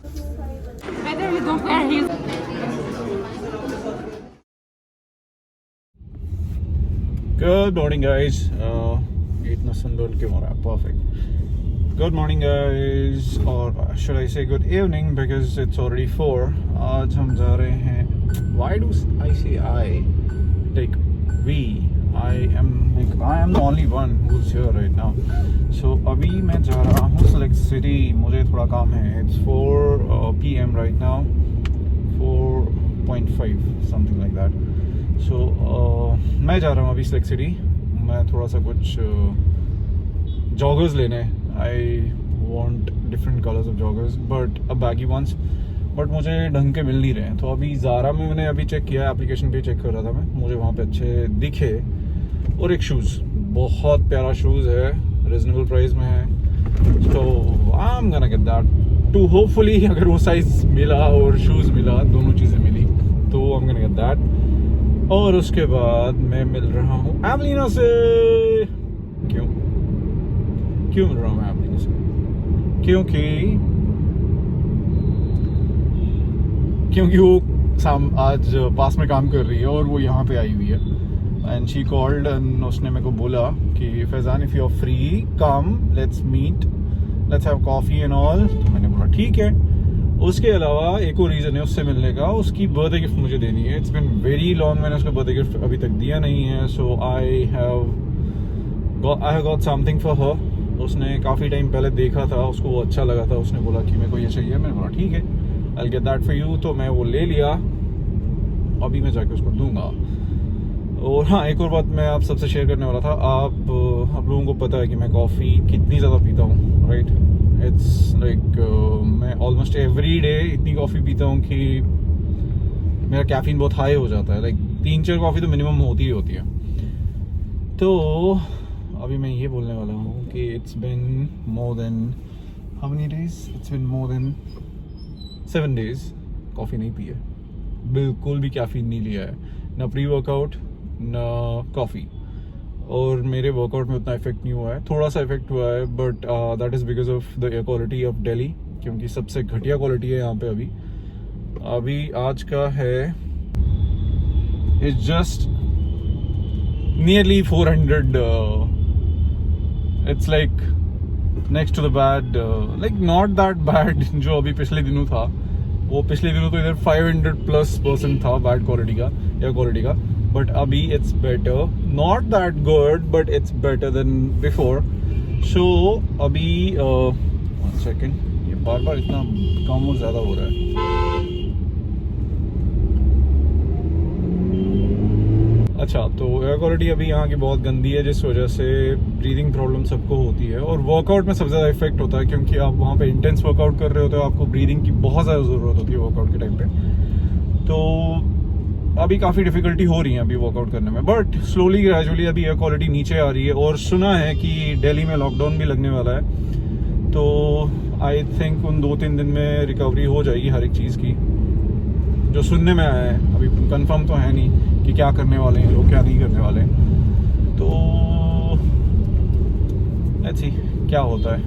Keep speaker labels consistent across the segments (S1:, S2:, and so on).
S1: Better you don't wear heels.
S2: Good morning, guys. 8 sunburn क्यों हो रहा है? Perfect. Good morning, guys. Or should I say good evening because it's already 4. आज हम जा रहे हैं. Why do I say I? Like we. I am the only one who's here right now. So अभी मैं जा रहा हूँ Select City. मुझे थोड़ा काम है. It's 4 p.m. right now. 4:5 something like that. So मैं जा रहा हूँ अभी Select City. मैं थोड़ा सा कुछ joggers लेने. I want different colors of joggers, but baggy ones. But मुझे ढंग के मिल नहीं रहे हैं. तो अभी ज़ारा में मैंने अभी चेक किया, एप्लीकेशन पे चेक कर रहा था मैं. मुझे वहाँ पे अच्छे दिखे. और एक शूज़, बहुत प्यारा शूज़ है, रिजनेबल प्राइस में है. तो I am gonna get that too hopefully. अगर वो साइज़ मिला और शूज़ मिला, दोनों चीज़ें मिली, तो I am gonna get that. और उसके बाद मैं मिल रहा हूँ एवलिना से. क्यों मिल रहा हूँ मैं एवलिना से? क्योंकि वो आज पास में काम कर रही है और वो यहाँ पे आई हुई है. एंड शी कॉल्ड एंड उसने मेरे को बोला कि Faizan if you are free come, let's meet, let's have coffee and all. तो मैंने बोला ठीक है. उसके अलावा एक और रीज़न है उससे मिलने का. उसकी बर्थडे गिफ्ट मुझे देनी है. इट्स बिन वेरी लॉन्ग, मैंने उसको बर्थडे गिफ्ट अभी तक दिया नहीं है. So I have got something for her. उसने काफ़ी टाइम पहले देखा था, उसको वो अच्छा लगा था. उसने बोला कि मेरे को ये चाहिए. मैंने बोला ठीक है, I'll get that for you. तो मैं वो ले लिया. अभी मैं जाके उसको दूंगा. और हाँ, एक और बात मैं आप सबसे शेयर करने वाला था. आप लोगों को पता है कि मैं कॉफ़ी कितनी ज़्यादा पीता हूँ, राइट? इट्स लाइक मैं ऑलमोस्ट एवरी डे इतनी कॉफ़ी पीता हूँ कि मेरा कैफीन बहुत हाई हो जाता है. लाइक 3-4 कॉफ़ी तो मिनिमम होती ही होती है. तो अभी मैं ये बोलने वाला हूँ कि it's been more than how many days? It's been more than 7 days coffee नहीं पी है. बिल्कुल भी कैफीन नहीं लिया है, ना प्री वर्कआउट ना कॉफ़ी. और मेरे वर्कआउट में उतना इफेक्ट नहीं हुआ है. थोड़ा सा इफेक्ट हुआ है, but that is because of the air quality of Delhi, क्योंकि सबसे घटिया क्वालिटी है यहाँ पे. अभी आज का है it's just nearly 400. It's like next to the bad, like not that bad जो अभी पिछले दिनों था. वो पिछले दिनों तो इधर 500+% था बैड क्वालिटी का, एयर क्वालिटी का. बट अभी it's better, not that good but it's better than before. So अभी 1 सेकेंड, ये बार बार इतना कम और ज़्यादा हो रहा है. अच्छा, तो एयर क्वालिटी अभी यहाँ की बहुत गंदी है, जिस वजह से ब्रीदिंग प्रॉब्लम सबको होती है. और वर्कआउट में सबसे ज़्यादा इफेक्ट होता है, क्योंकि आप वहाँ पे इंटेंस वर्कआउट कर रहे होते हो, आपको ब्रीदिंग की बहुत ज़्यादा ज़रूरत होती है वर्कआउट के टाइम पे. तो अभी काफ़ी डिफ़िकल्टी हो रही है अभी वर्कआउट करने में. बट स्लोली ग्रेजुअली अभी एयर क्वालिटी नीचे आ रही है. और सुना है कि दिल्ली में लॉकडाउन भी लगने वाला है. तो आई थिंक उन 2-3 दिन में रिकवरी हो जाएगी हर एक चीज़ की, जो सुनने में आया है. अभी कंफर्म तो है नहीं कि क्या करने वाले हैं लोग, क्या नहीं करने वाले हैं. तो लेट्स सी क्या होता है.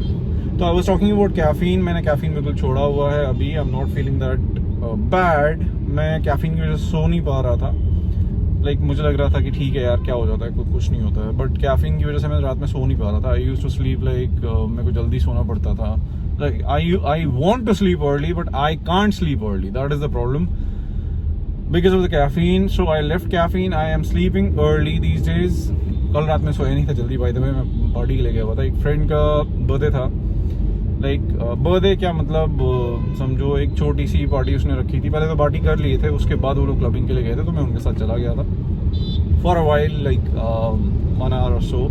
S2: तो I was talking about caffeine. मैंने कैफीन बिल्कुल छोड़ा हुआ है अभी. I am not feeling that bad. मैं कैफीन की वजह से सो नहीं पा रहा था. लाइक मुझे लग रहा था कि ठीक है यार, क्या हो जाता है, कुछ नहीं होता है. बट कैफीन की वजह से मैं रात में सो नहीं पा रहा था. I used to sleep like मेरे को जल्दी सोना पड़ता था. Like I want to sleep early but I can't sleep early. That is the problem because of the caffeine. So I left caffeine. I am sleeping early these days. कल रात में सोया नहीं था जल्दी. बाय द वे मैं party के लिए गया हुआ था. एक फ्रेंड का बर्थडे था. लाइक बर्थडे क्या मतलब, समझो एक छोटी सी पार्टी उसने रखी थी. पहले तो पार्टी कर लिए थे, उसके बाद वो लोग क्लबिंग के लिए गए थे, तो मैं उनके साथ चला गया था for a while, like 1 hour और सो.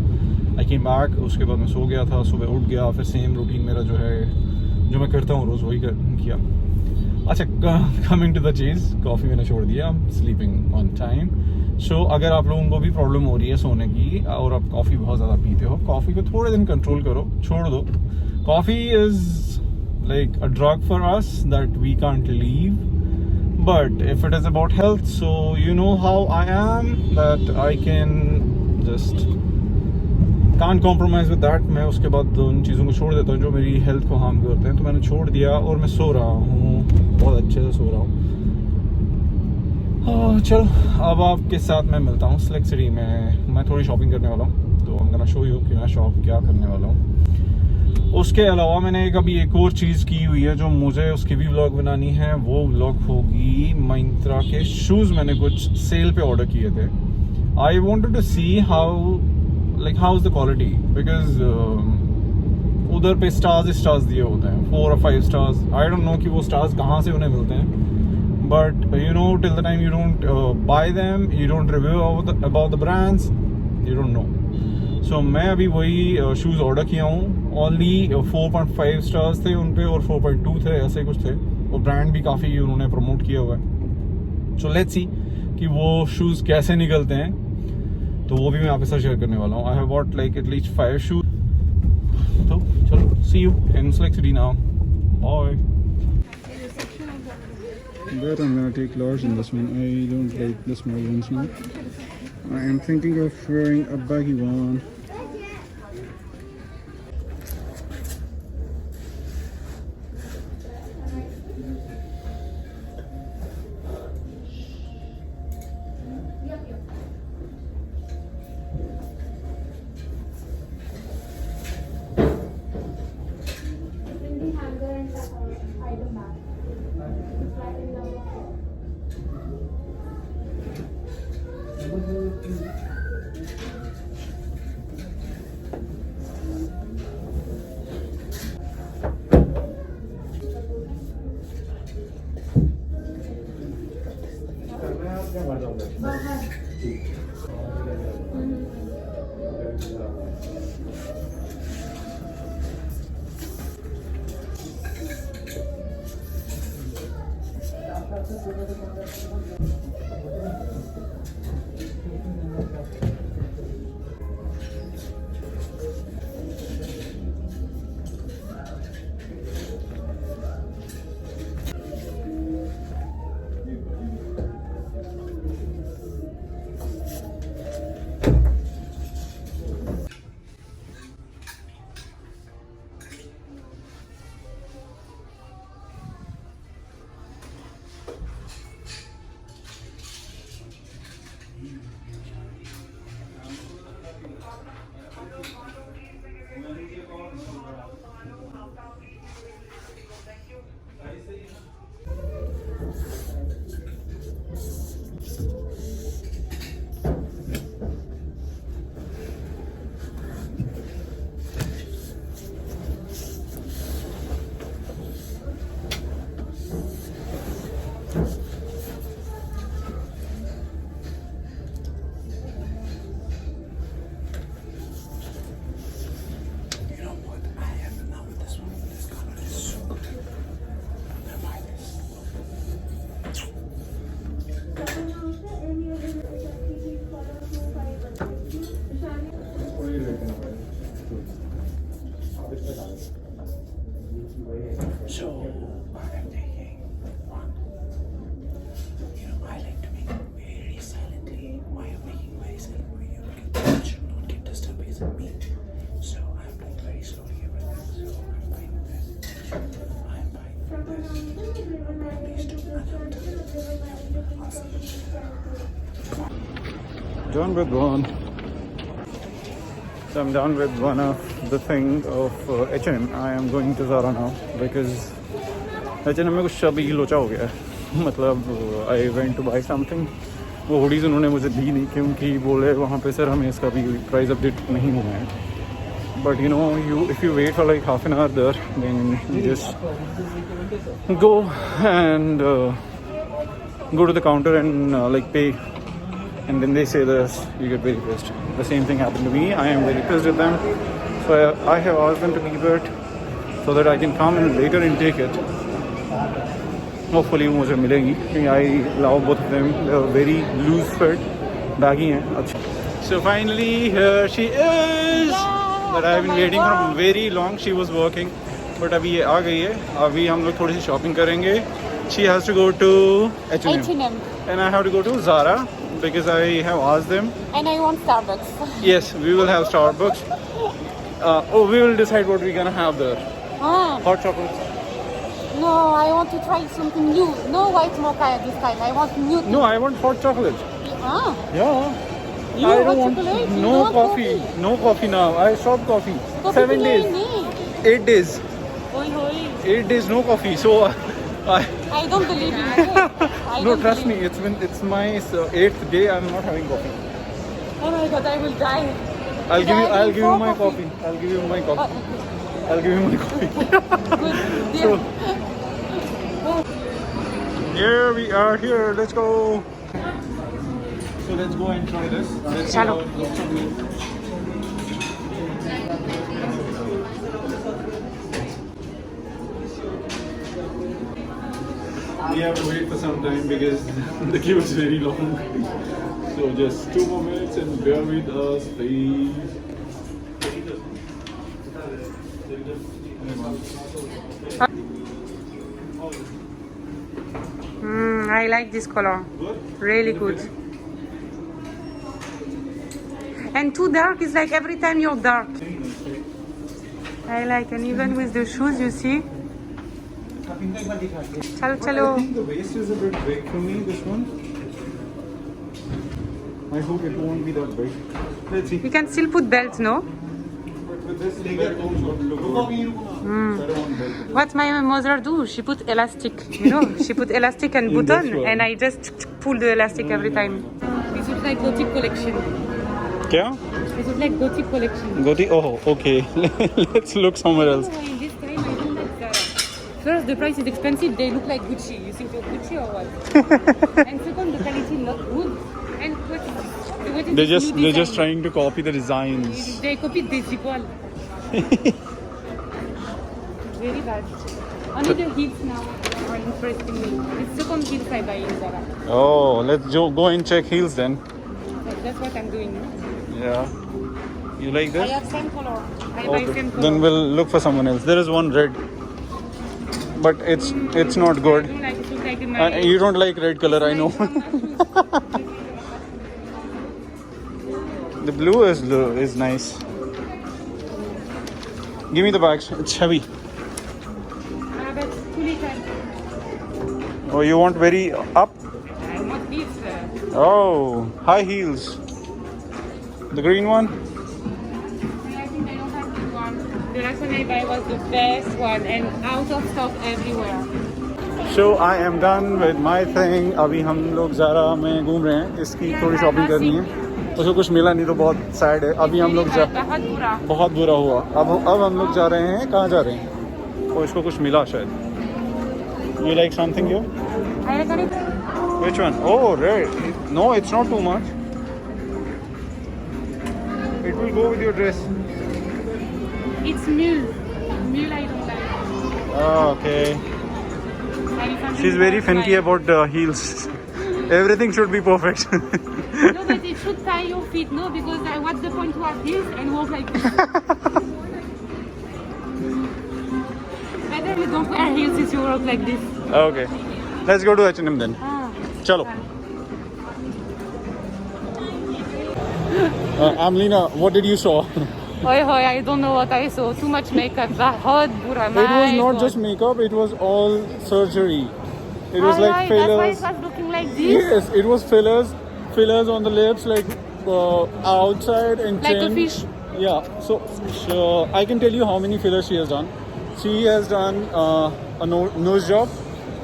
S2: आई केम बैक. उसके बाद मैं सो गया था. सुबह उठ गया, फिर सेम रूटीन मेरा जो है, जो मैं करता हूँ रोज़, वही किया. अच्छा, कमिंग टू द चीज़, कॉफ़ी मैंने छोड़ दिया. I am sleeping on time. So अगर आप लोगों को भी प्रॉब्लम हो रही है सोने की और आप कॉफ़ी बहुत ज़्यादा पीते हो, कॉफ़ी को थोड़े दिन कंट्रोल करो, छोड़ दो. Coffee is like a drug for us that we can't leave. But if it is about health, so you know how I am, that I can just can't compromise with that. मैं उसके बाद उन चीज़ों को छोड़ देता हूँ जो मेरी हेल्थ को हार्म करते हैं, तो मैंने छोड़ दिया और मैं सो रहा हूँ, बहुत अच्छे से सो रहा हूँ। चलो अब आपके साथ मैं मिलता हूँ सिलेक्ट सिटी में। मैं थोड़ी शॉपिंग करने वाला हूँ, तो I'm gonna show you कि मैं शॉप क्या करने वाला हूँ। उसके अलावा मैंने अभी एक और चीज़ की हुई है जो मुझे उसकी भी व्लॉग बनानी है। वो व्लॉग होगी मिंत्रा के शूज़ मैंने कुछ सेल पे ऑर्डर किए थे। I wanted to see how is the quality, because उधर पे स्टार्स दिए होते हैं, 4 और 5 स्टार्स। आई डोंट नो कि वो स्टार्स कहाँ से उन्हें मिलते हैं, but you know, till the time you don't buy them, you don't review about the brands, you don't know. So मैं अभी वही शूज़ ऑर्डर किया हूँ। ओनली 4.5 स्टार्स थे उन पे और 4.2 थे, ऐसे कुछ थे, और ब्रांड भी काफ़ी उन्होंने प्रमोट किया हुआ है। सो लेट्स सी कि वो शूज़ कैसे निकलते हैं, तो वो भी मैं आपके साथ शेयर करने वाला हूँ। I have bought like at least 5 shoes. तो चलो, see you in Select City now, bye. But I'm gonna take large in this one. I don't like the small ones now. I am thinking of wearing a baggy one.
S1: So I am taking one. You know, I like to make it very silently. Why I'm making very silently? You should not get disturbed because of me. So I'm doing very slowly everything. So I'm buying this. I'm buying this. I'm buying these two.
S2: Done with one. So I'm done with one of the thing of H&M. I am going to Zara now because H&M में कुछ अभी लोचा हो गया है। मतलब I went to buy something, वो hoodies उन्होंने मुझे दी नहीं क्योंकि बोले वहाँ पे सर हमें इसका भी प्राइस अपडेट नहीं हुआ है। But you know, if you wait for like half an hour there, then you just go and go to the counter and like pay, and then they say this, you get very pissed. The same thing happened to me. I am very pissed with them, so I have asked them to leave it so that I can come and later and take it. Hopefully मुझे मिलेगी क्योंकि I love both of them. They are very loose fit, baggy हैं अच्छी. So finally here she is. But I have been waiting for very long. She was working, but अभी ये आ गई है. अभी हम लोग थोड़ी सी शॉपिंग करेंगे. She has to go to H&M. And I have to go to Zara because I have asked them.
S3: And I want Starbucks.
S2: Yes, we will have Starbucks. we will decide what we're gonna have there.
S3: Ah,
S2: Hot chocolate.
S3: no, I want to try something new. No white mocha this time. I want new.
S2: No, I want hot chocolate.
S3: Ah,
S2: Yeah.
S3: you
S2: I
S3: hot
S2: don't want
S3: chocolate? You
S2: no
S3: don't want
S2: coffee. No coffee now. I stopped coffee.
S3: Coffee
S2: 7
S3: today
S2: days.
S3: need.
S2: 8 days.
S3: Oi, oi.
S2: 8 days no coffee. So I
S3: I don't believe you. Okay? I
S2: no,
S3: don't
S2: trust me.
S3: believe.
S2: It's my 8th day. I'm not having coffee.
S3: Oh my god, I will die.
S2: I'll give you
S3: Before
S2: my
S3: coffee.
S2: coffee. I'll give you my
S3: Oh,
S2: coffee. I'll give you my coffee.
S3: good.
S2: So
S3: Deal.
S2: here we are. Here, let's go. So let's go and try this. Let's see
S3: Chalo.
S2: how it looks on me. We have to wait for some time because the queue is very long. So just 2 more minutes and bear with us, please.
S3: I like this color.
S2: Good?
S3: Really good. And too dark is like every time you're dark. I like, and even with the shoes, you see. Chalo,
S2: I
S3: chalo.
S2: think the waist is a bit big for me, this one. I hope it won't be that big. Let's see.
S3: You can still put belt, no?
S2: But with this belt won't look good. So I don't want belt.
S3: What my mother do? She put elastic, you know? She put elastic and
S2: In this
S3: button,
S2: one.
S3: and I just pull the elastic every time. This looks like gothic collection.
S2: Kya?
S3: This looks like gothic collection.
S2: Goti? Oh, okay. Let's look somewhere else.
S3: Oh, in this time, I don't like Zara. First, the price is expensive. They look like Gucci. You think you're Gucci or what? And second, the quality not good. And what is this? What is
S2: They're
S3: this
S2: just
S3: new
S2: they're just
S3: design?
S2: trying to copy the designs.
S3: They copied Desigual. Very bad. Only the heels now are interesting me. It's second heels I buy in Zara.
S2: Oh, let's go and check heels then.
S3: That's what I'm doing.
S2: Yeah. You like
S3: I
S2: this?
S3: have same color. I buy
S2: Okay.
S3: same color.
S2: Then we'll look for someone else. There is one red, but it's not
S3: I
S2: good.
S3: don't like it. Looks like my...
S2: You don't like red color, I know. The blue is nice. Give me the bags. It's heavy.
S3: But too little.
S2: Oh, you want very up?
S3: I want this.
S2: Oh, high heels. The green one?
S3: I think I don't have this one. The last one I buy was the best one and out of stock everywhere.
S2: So I am done with my thing. अभी हम लोग ज़ारा में घूम रहे हैं. इसकी थोड़ी shopping करनी है. उसको कुछ मिला नहीं तो बहुत सैड है. अभी हम लोग बहुत बुरा हुआ. अब हम लोग जा रहे हैं. कहाँ जा रहे हैं? और इसको कुछ मिला शायद. You like something here?
S3: I reckon it.
S2: Which one? Oh, red. No, it's not too much. It will go with your dress.
S3: It's mule. Mule I don't like.
S2: Oh, okay. She's very finicky about heels. Everything should be perfect.
S3: No, but it should tie your feet, no? Because what's the point to have heels and walk like this? Better you don't wear heels if you walk like this.
S2: Okay. Let's go to H&M then.
S3: Ah.
S2: Chalo. Amlina, what did you saw?
S3: Oi, I don't know what I saw. Too much makeup. Hot, Bura.
S2: It was not just makeup, it was all surgery. It was like fillers.
S3: That's why it was looking like this.
S2: Yes, it was fillers on the lips, like outside and
S3: Like
S2: chin.
S3: a fish.
S2: Yeah, so I can tell you how many fillers she has done. She has done a nose job,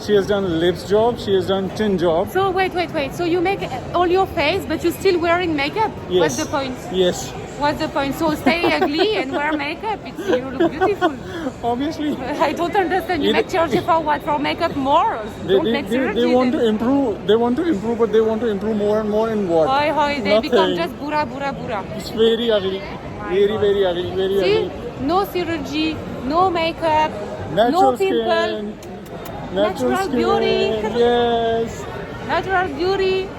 S2: she has done lips job, she has done chin job.
S3: So wait. So you make all your face, but you're still wearing makeup?
S2: Yes.
S3: What's the point?
S2: Yes,
S3: What's the point? So stay ugly and wear makeup. You look beautiful.
S2: obviously.
S3: I don't understand. You make surgery for what? For makeup more? Don't make surgery.
S2: They want
S3: then.
S2: to improve. They want to improve, but they want to improve more and more in what?
S3: They become
S2: Nothing.
S3: just Bura.
S2: It's very ugly. Very ugly. Very
S3: See?
S2: ugly.
S3: No surgery, no makeup,
S2: Natural
S3: no pimple,
S2: skin. Natural
S3: Natural
S2: skin.
S3: beauty.
S2: Yes.
S3: natural beauty.